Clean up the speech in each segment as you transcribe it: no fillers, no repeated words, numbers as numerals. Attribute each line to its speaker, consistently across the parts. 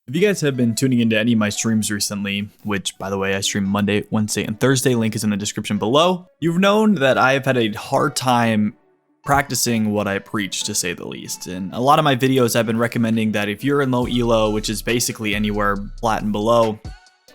Speaker 1: If you guys have been tuning into any of my streams recently, which by the way, I stream Monday, Wednesday, and Thursday, link is in the description below, you've known that I have had a hard time practicing what I preach, to say the least. In a lot of my videos, I've been recommending that if you're in low elo, which is basically anywhere plat and below,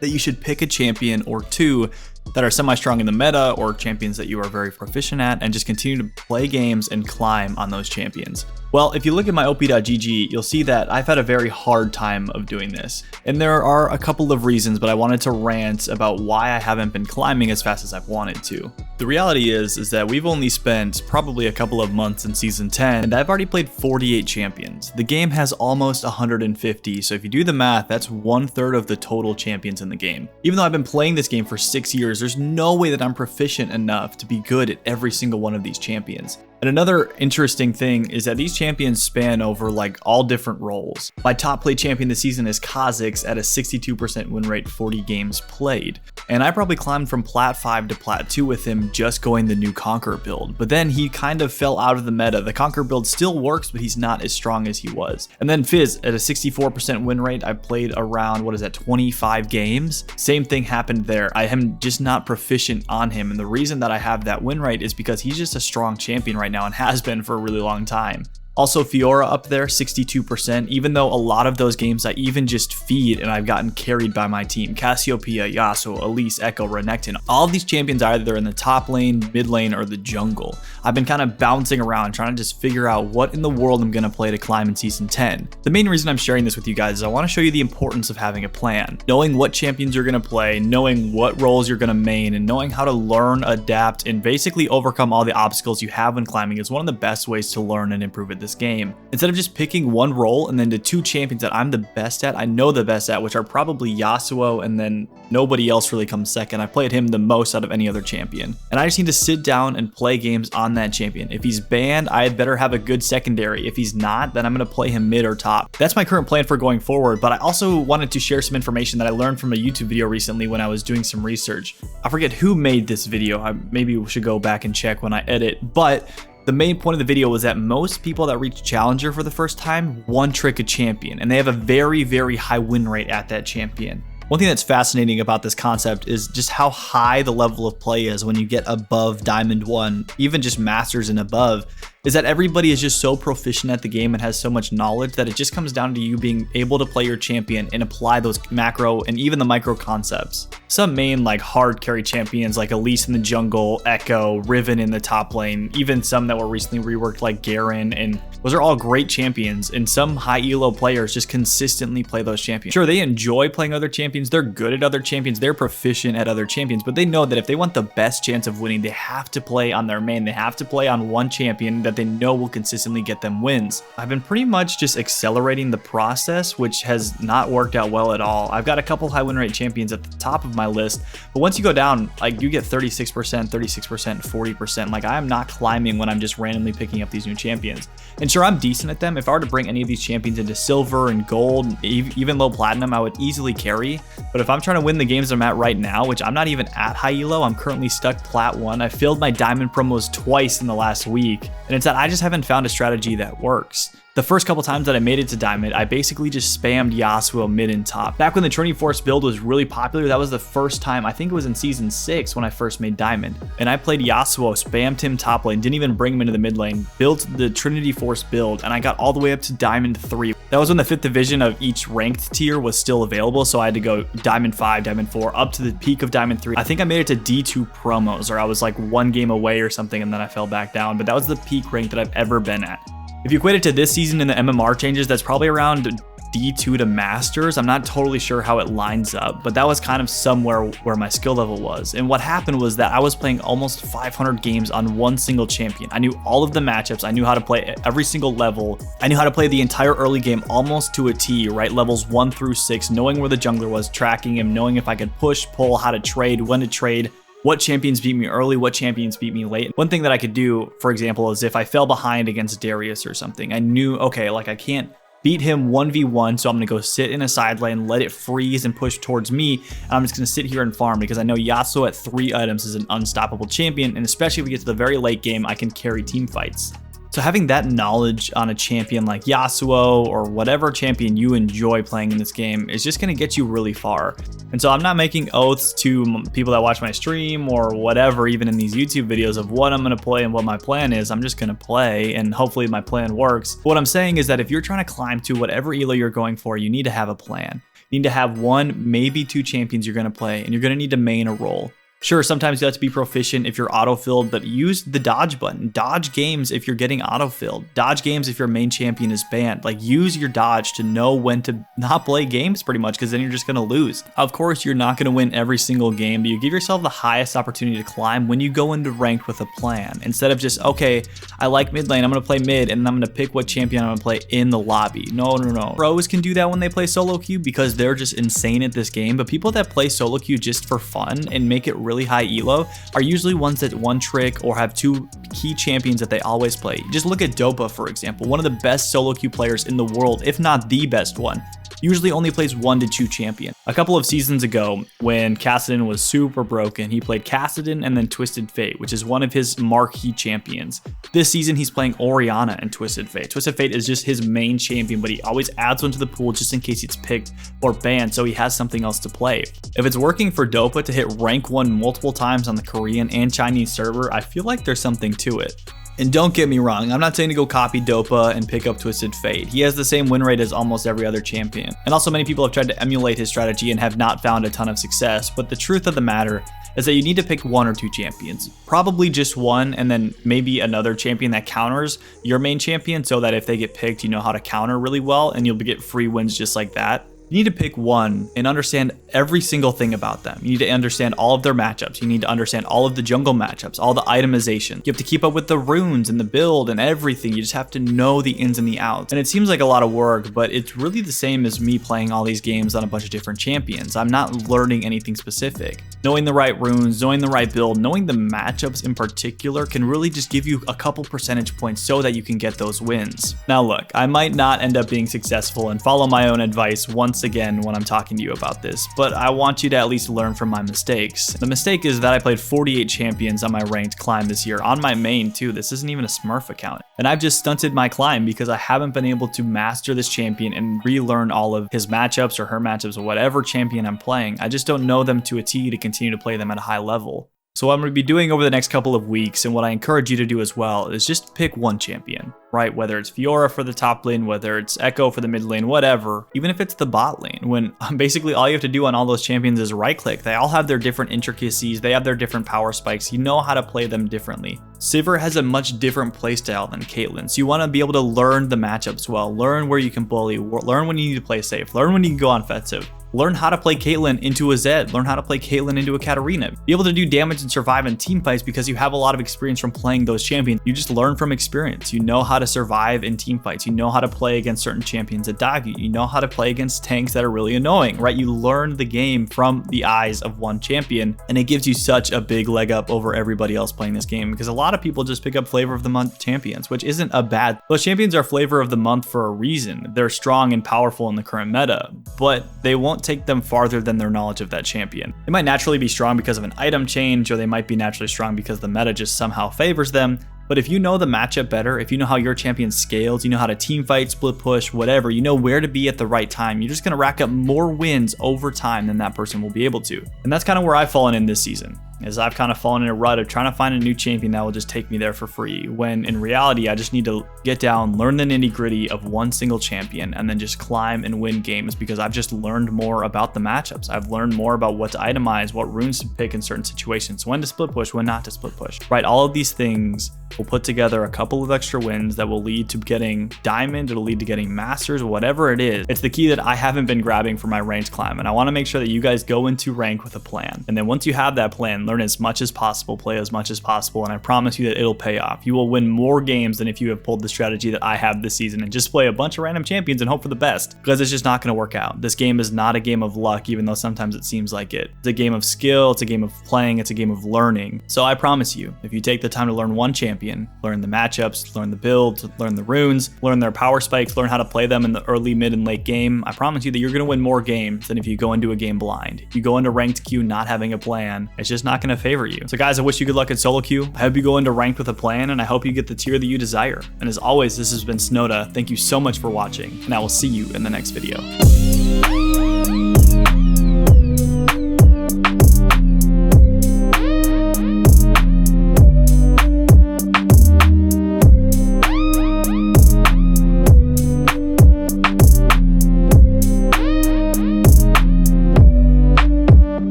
Speaker 1: that you should pick a champion or two that are semi-strong in the meta or champions that you are very proficient at and just continue to play games and climb on those champions. Well, if you look at my op.gg, you'll see that I've had a very hard time of doing this. And there are a couple of reasons, but I wanted to rant about why I haven't been climbing as fast as I've wanted to. The reality is that we've only spent probably a couple of months in Season 10, and I've already played 48 champions. The game has almost 150, so if you do the math, that's 1/3 of the total champions in the game. Even though I've been playing this game for 6 years, there's no way that I'm proficient enough to be good at every single one of these champions. And another interesting thing is that these champions span over like all different roles. My top played champion this season is Kha'Zix at a 62% win rate, 40 games played. And I probably climbed from plat 5 to plat 2 with him just going the new Conqueror build. But then he kind of fell out of the meta. The Conqueror build still works, but he's not as strong as he was. And then Fizz at a 64% win rate, I played around, 25 games? Same thing happened there. I am just not proficient on him. And the reason that I have that win rate is because he's just a strong champion right now and has been for a really long time. Also Fiora up there, 62%, even though a lot of those games I even just feed and I've gotten carried by my team. Cassiopeia, Yasuo, Elise, Echo, Renekton, all of these champions are either in the top lane, mid lane, or the jungle. I've been kind of bouncing around trying to just figure out what in the world I'm going to play to climb in Season 10. The main reason I'm sharing this with you guys is I want to show you the importance of having a plan. Knowing what champions you're going to play, knowing what roles you're going to main, and knowing how to learn, adapt, and basically overcome all the obstacles you have when climbing is one of the best ways to learn and improve at this game. Instead of just picking one role and then the two champions that I'm the best at, I know the best at, which are probably Yasuo, and then nobody else really comes second. I played him the most out of any other champion. And I just need to sit down and play games on that champion. If he's banned, I had better have a good secondary. If he's not, then I'm going to play him mid or top. That's my current plan for going forward, but I also wanted to share some information that I learned from a YouTube video recently when I was doing some research. I forget who made this video. Maybe we should go back and check when I edit, but the main point of the video was that most people that reach Challenger for the first time one-trick a champion, and they have a very, very high win rate at that champion. One thing that's fascinating about this concept is just how high the level of play is when you get above Diamond 1, even just Masters and above, is that everybody is just so proficient at the game and has so much knowledge that it just comes down to you being able to play your champion and apply those macro and even the micro concepts. Some main like hard carry champions like Elise in the jungle, Echo, Riven in the top lane, even some that were recently reworked like Garen, and those are all great champions, and some high elo players just consistently play those champions. Sure, they enjoy playing other champions, they're good at other champions, they're proficient at other champions, but they know that if they want the best chance of winning, they have to play on their main, they have to play on one champion that they know will consistently get them wins. I've been pretty much just accelerating the process, which has not worked out well at all. I've got a couple high win rate champions at the top of my list, but once you go down, like you get 36%, 36%, 40%. Like I am not climbing when I'm just randomly picking up these new champions. And sure, I'm decent at them. If I were to bring any of these champions into silver and gold, even low platinum, I would easily carry. But if I'm trying to win the games I'm at right now, which I'm not even at high elo, I'm currently stuck plat 1. I filled my diamond promos twice in the last week, and it's that I just haven't found a strategy that works. The first couple times that I made it to Diamond, I basically just spammed Yasuo mid and top. Back when the Trinity Force build was really popular, that was the first time, I think it was in Season 6 when I first made Diamond. And I played Yasuo, spammed him top lane, didn't even bring him into the mid lane, built the Trinity Force build, and I got all the way up to Diamond 3. That was when the 5th division of each ranked tier was still available, so I had to go Diamond 5, Diamond 4, up to the peak of Diamond 3. I think I made it to D2 promos, or I was like one game away or something, and then I fell back down, but that was the peak rank that I've ever been at. If you equate it to this season in the MMR changes, that's probably around D2 to Masters. I'm not totally sure how it lines up, but that was kind of somewhere where my skill level was. And what happened was that I was playing almost 500 games on one single champion. I knew all of the matchups. I knew how to play every single level. I knew how to play the entire early game almost to a T, right? Levels 1 through 6, knowing where the jungler was, tracking him, knowing if I could push, pull, how to trade, when to trade, what champions beat me early, what champions beat me late. One thing that I could do, for example, is if I fell behind against Darius or something, I knew, okay, like I can't beat him 1v1, so I'm gonna go sit in a side lane, let it freeze and push towards me, and I'm just gonna sit here and farm because I know Yasuo at 3 items is an unstoppable champion, and especially if we get to the very late game, I can carry team fights. So having that knowledge on a champion like Yasuo or whatever champion you enjoy playing in this game is just going to get you really far. And so I'm not making oaths to people that watch my stream or whatever, even in these YouTube videos, of what I'm going to play and what my plan is. I'm just going to play and hopefully my plan works. What I'm saying is that if you're trying to climb to whatever elo you're going for, you need to have a plan. You need to have one, maybe two champions you're going to play, and you're going to need to main a role. Sure, sometimes you have to be proficient if you're autofilled, but use the dodge button. Dodge games if you're getting autofilled. Dodge games if your main champion is banned. Like, use your dodge to know when to not play games pretty much, because then you're just going to lose. Of course, you're not going to win every single game, but you give yourself the highest opportunity to climb when you go into ranked with a plan. Instead of just, okay, I like mid lane, I'm going to play mid, and I'm going to pick what champion I'm going to play in the lobby. No. Pros can do that when they play solo queue because they're just insane at this game, but people that play solo queue just for fun and make it really high elo are usually ones that one trick or have two key champions that they always play. Just look at Dopa, for example, one of the best solo queue players in the world, if not the best one. Usually only plays 1 to 2 champion. A couple of seasons ago, when Kassadin was super broken, he played Kassadin and then Twisted Fate, which is one of his marquee champions. This season, he's playing Orianna and Twisted Fate. Twisted Fate is just his main champion, but he always adds one to the pool just in case it's picked or banned, so he has something else to play. If it's working for Dopa to hit rank 1 multiple times on the Korean and Chinese server, I feel like there's something to it. And don't get me wrong, I'm not saying to go copy Dopa and pick up Twisted Fate. He has the same win rate as almost every other champion. And also many people have tried to emulate his strategy and have not found a ton of success, but the truth of the matter is that you need to pick 1 or 2 champions. Probably just one, and then maybe another champion that counters your main champion, so that if they get picked, you know how to counter really well and you'll get free wins just like that. You need to pick one and understand every single thing about them. You need to understand all of their matchups. You need to understand all of the jungle matchups, all the itemization. You have to keep up with the runes and the build and everything. You just have to know the ins and the outs. And it seems like a lot of work, but it's really the same as me playing all these games on a bunch of different champions. I'm not learning anything specific. Knowing the right runes, knowing the right build, knowing the matchups in particular can really just give you a couple percentage points so that you can get those wins. Now look, I might not end up being successful and follow my own advice once again when I'm talking to you about this, but I want you to at least learn from my mistakes. The mistake is that I played 48 champions on my ranked climb this year, on my main too. This isn't even a Smurf account. And I've just stunted my climb because I haven't been able to master this champion and relearn all of his matchups or her matchups or whatever champion I'm playing. I just don't know them to a T to continue to play them at a high level. So what I'm going to be doing over the next couple of weeks, and what I encourage you to do as well, is just pick one champion, right? Whether it's Fiora for the top lane, whether it's Echo for the mid lane, whatever, even if it's the bot lane, when basically all you have to do on all those champions is right click. They all have their different intricacies, they have their different power spikes, you know how to play them differently. Sivir has a much different playstyle than Caitlyn, so you want to be able to learn the matchups well, learn where you can bully, learn when you need to play safe, learn when you can go offensive. Learn how to play Caitlyn into a Zed, learn how to play Caitlyn into a Katarina. Be able to do damage and survive in team fights because you have a lot of experience from playing those champions. You just learn from experience. You know how to survive in team fights. You know how to play against certain champions that dive you. You know how to play against tanks that are really annoying, right? You learn the game from the eyes of one champion, and it gives you such a big leg up over everybody else playing this game, because a lot of people just pick up flavor of the month champions, which isn't a bad. Those champions are flavor of the month for a reason. They're strong and powerful in the current meta, but they won't take them farther than their knowledge of that champion. They might naturally be strong because of an item change, or they might be naturally strong because the meta just somehow favors them. But if you know the matchup better, if you know how your champion scales, you know how to team fight, split push, whatever, you know where to be at the right time, you're just going to rack up more wins over time than that person will be able to. And that's kind of where I've fallen in this season, is I've kind of fallen in a rut of trying to find a new champion that will just take me there for free, when in reality, I just need to get down, learn the nitty gritty of one single champion, and then just climb and win games, because I've just learned more about the matchups. I've learned more about what to itemize, what runes to pick in certain situations, when to split push, when not to split push, right? All of these things will put together a couple of extra wins that will lead to getting diamond, it'll lead to getting masters, whatever it is. It's the key that I haven't been grabbing for my ranked climb, and I want to make sure that you guys go into rank with a plan. And then once you have that plan, learn as much as possible, play as much as possible, and I promise you that it'll pay off. You will win more games than if you have pulled the strategy that I have this season and just play a bunch of random champions and hope for the best, because it's just not going to work out. This game is not a game of luck, even though sometimes it seems like it. It's a game of skill, it's a game of playing, it's a game of learning. So I promise you, if you take the time to learn one champion, learn the matchups, learn the build, learn the runes, learn their power spikes, learn how to play them in the early, mid, and late game, I promise you that you're going to win more games than if you go into a game blind. If you go into ranked queue not having a plan, it's just not not going to favor you. So guys, I wish you good luck at solo queue. I hope you go into ranked with a plan, and I hope you get the tier that you desire. And as always, this has been Snowda. Thank you so much for watching, and I will see you in the next video.